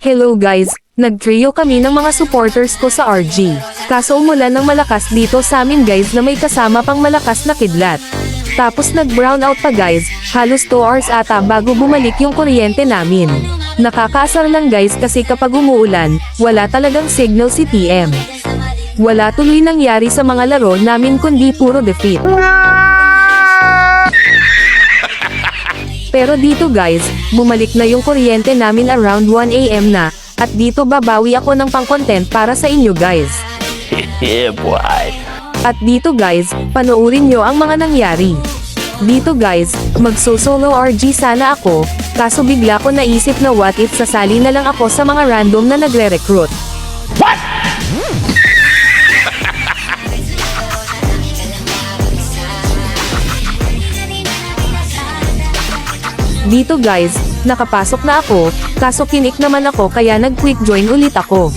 Hello guys, nag-trio kami ng mga supporters ko sa RG. Kaso umulan ng malakas dito sa amin guys na may kasama pang malakas na kidlat. Tapos nag-brown out pa guys, halos 2 hours ata bago bumalik yung kuryente namin. Nakakaasar lang guys kasi kapag umuulan, wala talagang signal si TM. Wala tuloy nangyari sa mga laro namin kundi puro defeat. Pero dito guys, bumalik na yung kuryente namin around 1 AM na, at dito babawi ako ng pang-content para sa inyo guys. Yeah, boy. At dito guys, panoorin nyo ang mga nangyari. Dito guys, magso-solo RG sana ako, kaso bigla ko naisip na what if sasali na lang ako sa mga random na nagre-recruit. What? Dito guys, nakapasok na ako, kaso kinik naman ako kaya nag-quick join ulit ako.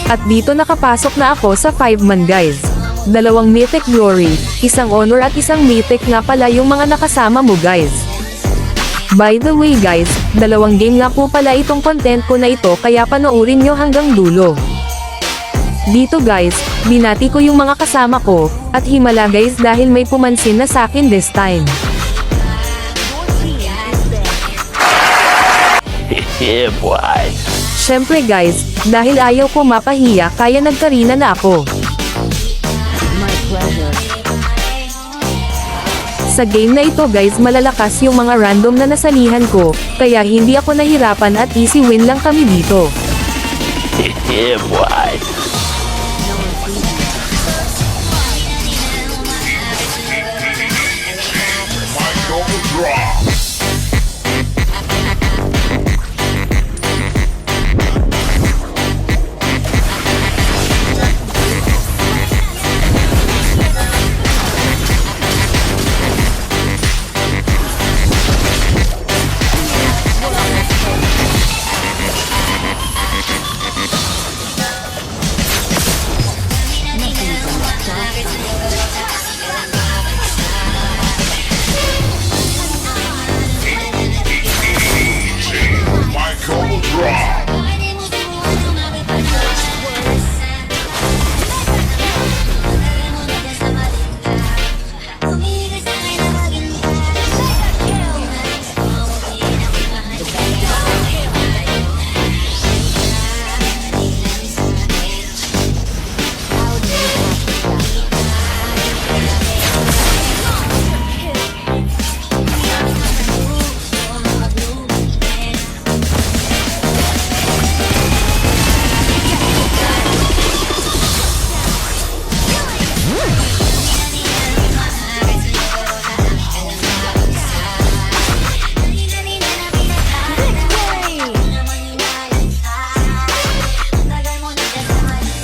At dito nakapasok na ako sa 5-man guys. 2 mythic glory, 1 honor at 1 mythic nga pala yung mga nakasama mo guys. By the way guys, 2 game nga po pala itong content ko na ito kaya panoorin nyo hanggang dulo. Dito guys, binati ko yung mga kasama ko, at himala guys dahil may pumansin na sakin this time. Yeah, boy. Syempre guys, dahil ayaw ko mapahiya kaya nagkarina na ako. My pleasure. Sa game na ito guys malalakas yung mga random na nasalihan ko, kaya hindi ako nahirapan at easy win lang kami dito. Yeah, boy.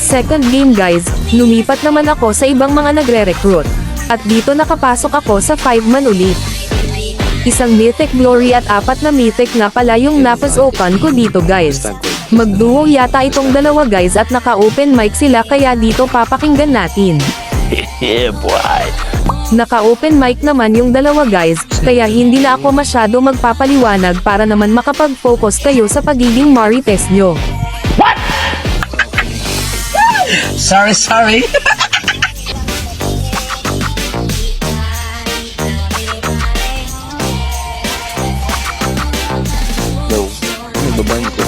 Second game guys, lumipat naman ako sa ibang mga nagre-recruit. At dito nakapasok ako sa 5-man ulit. 1 mythic glory at 4 na mythic nga pala yung napas open ko dito guys. Magduo yata itong dalawa guys at naka-open mic sila kaya dito papakinggan natin. Yeah, boy. Naka-open mic naman yung dalawa guys, kaya hindi na ako masyado magpapaliwanag para naman makapag-focus kayo sa pagiging marites nyo. Sorry. No, babahan ko.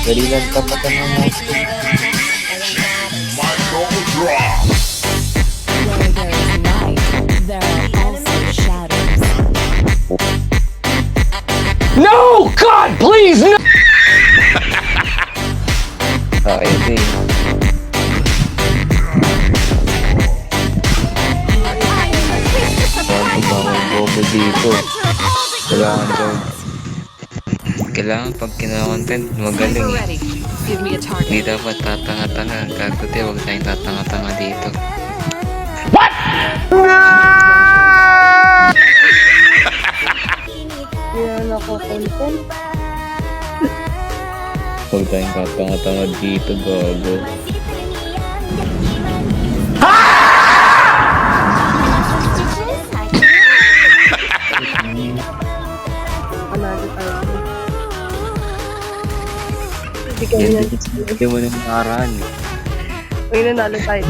Dali lang tapatan ng monster. Where there is light, there are also shadows. No! God, please, no! Okay, okay. Bobo dito. Kailangan pag kina-content magaling eh. Give me a target. Hindi dapat tatanga-tanga. Kaguti, huwag tayong tatanga-tanga dito. Yan ako content. Huwag tayong tatanga-tanga dito, gago. Hindi mo nang nakaraan eh. Uy, nanalo tayo.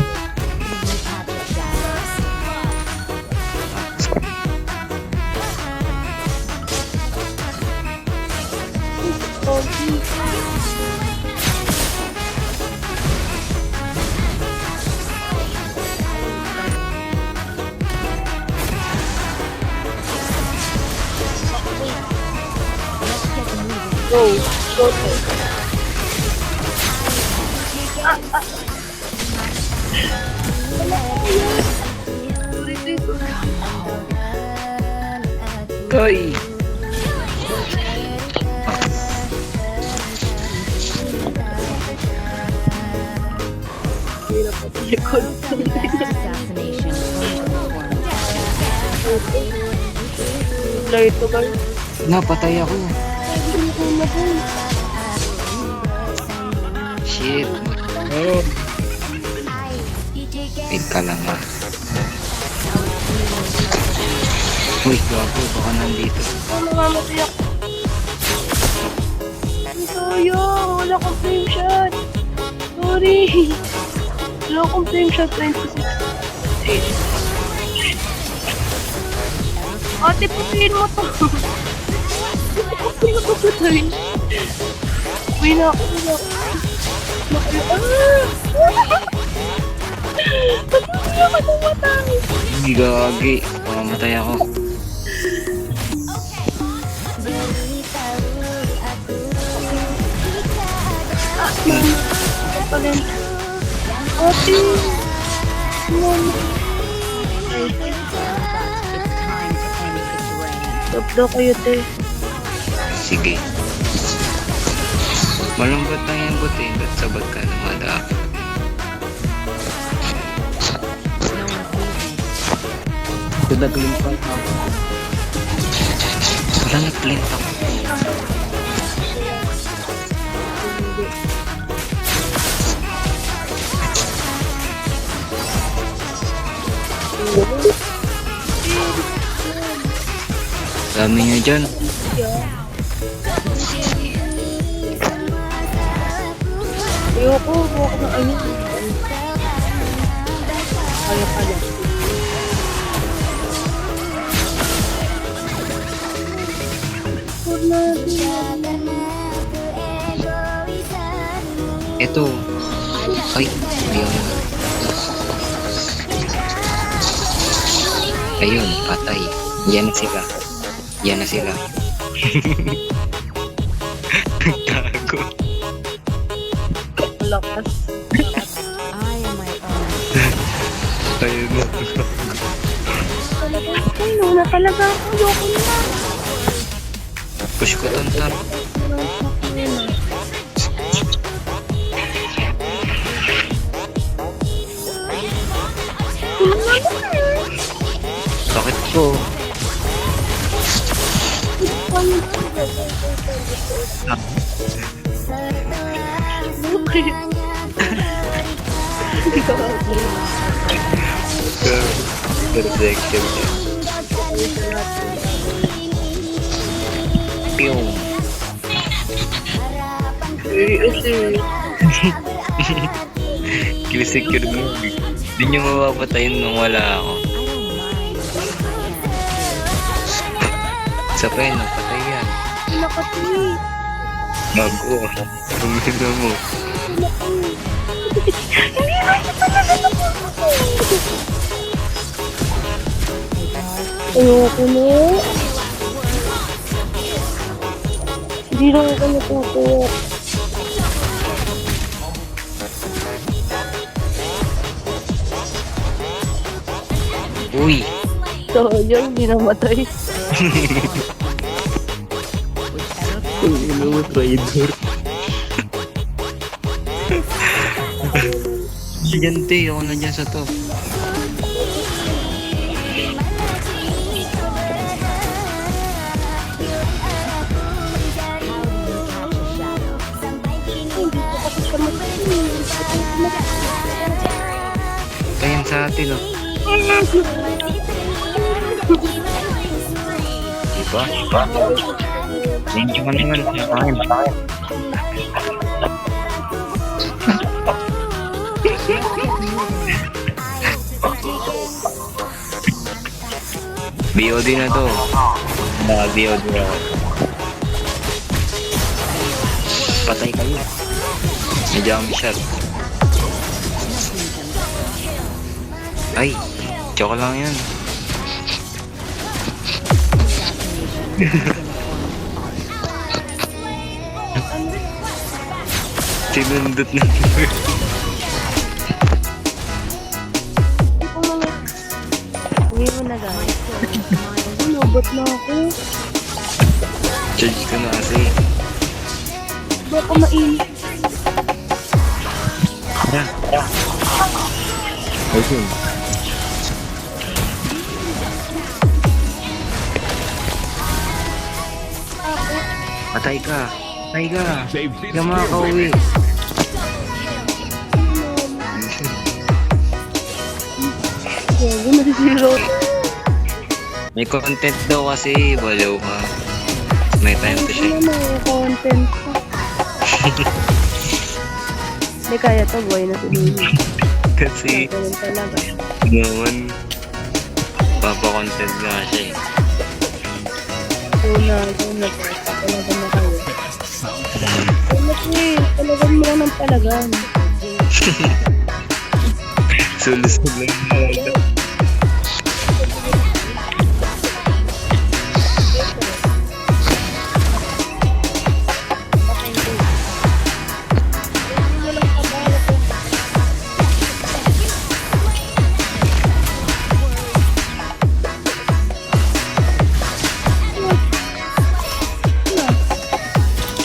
Go, go. Hoy! Assassination. Play ito, guys. Napatay ako. Shit. Oh. Wait ka lang ah. Uy, gago, baka nandito. Namamatay ako. Ang sayang, wala akong flame shot. Sorry. Wala akong flame shot, 26. Ate, putihin mo to. Hindi ko puputay. Uy na ako, uy na ako. Patuloy ako ng matang. Hindi gagi. Mamamatay ako. Ate. Stop daw kayo, te. Sige. Malambot lang yung buti. Ba't sabag ka lumada? Nag-link pa ako. Wala nag-link ako. Dami nyo dyan. Ayoko, huwag na ano. Kaya pala. Ito. Ay, ayun. Ayun, patay. Yan na sila. Yan na sila. Gago. Lakas. I am my own. Ayun na. Ano na talaga? Ayoko na. Push ko tontar. Bakit ko? Perfection niya. Piyong. Kill-secure mo. Hindi nyo mapapatayin nung wala ako. Sa pen, patay yan. Nakati. Bago. Tumino mo. Hindi na siya talaga nakukuha. Ayoko na. Hindi na ako nakukuha. Uy! So, yun, hindi namatay. Uy, ano mo, traitor? Gigante, ako na dyan sa top. Ayan sa atin, oh. Diba? Thank you naman sa akin. BOD na to. BOD na. Patay kayo. May jump shot. Ay, joke lang yan. Sinundot na. Uwi mo na guys. Nabot na ako. Charge ko na kasi. Baka mainit. Okay. Patay ka. Patay ka. Hindi ka makakauwi. Gago na zero. May content daw kasi. Balaw ka. May time to Ano shine. na mga content pa. Hindi kaya to, boy na si Lily. Kasi Ganun talaga. naman papakontent nga siya eh. Una. Talaga na kayo. Talagang mo ng palagan. Sulusog lang na.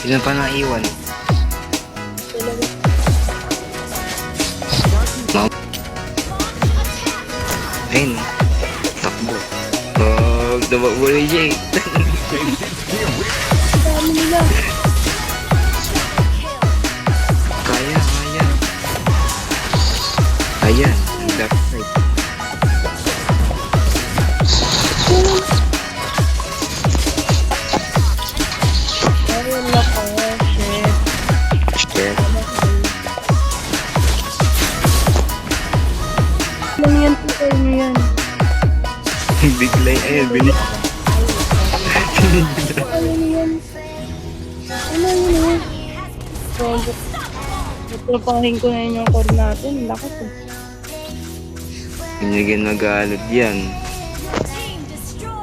Ilan pa naiwan? Ma'am? Ayun. Takbo. Tumakbo ni Jay. Dami nila. Kaya. Ayan. Left side. Ayun na ko. Shit. Shit. Lang yan po kayo yan. Bigla yun. Ayun, bilis. Ayun yan. Ano yun? Natrapahin ko na yun yung core natin. Lakas eh. Hindi ka nag-aalot yan.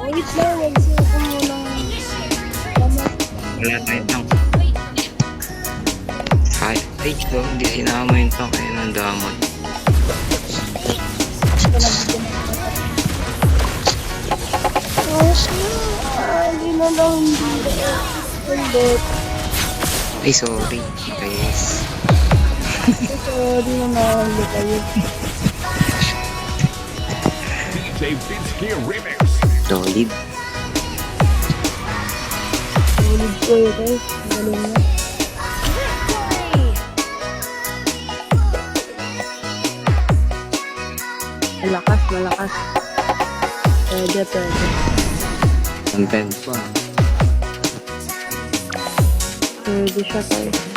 Wait lang. Wag siya ko muna. Tama. Wala tayong tank. Ay, ko. Hindi sinama yung tank. Ayun ang damot. Hindi na lang. Hindi. Ay, sorry. Guys. Sorry na mahal kayo. Solid. Ulit ko yun guys. Galing na. Malakas. Pwede. Content pa. Pwede siya guys.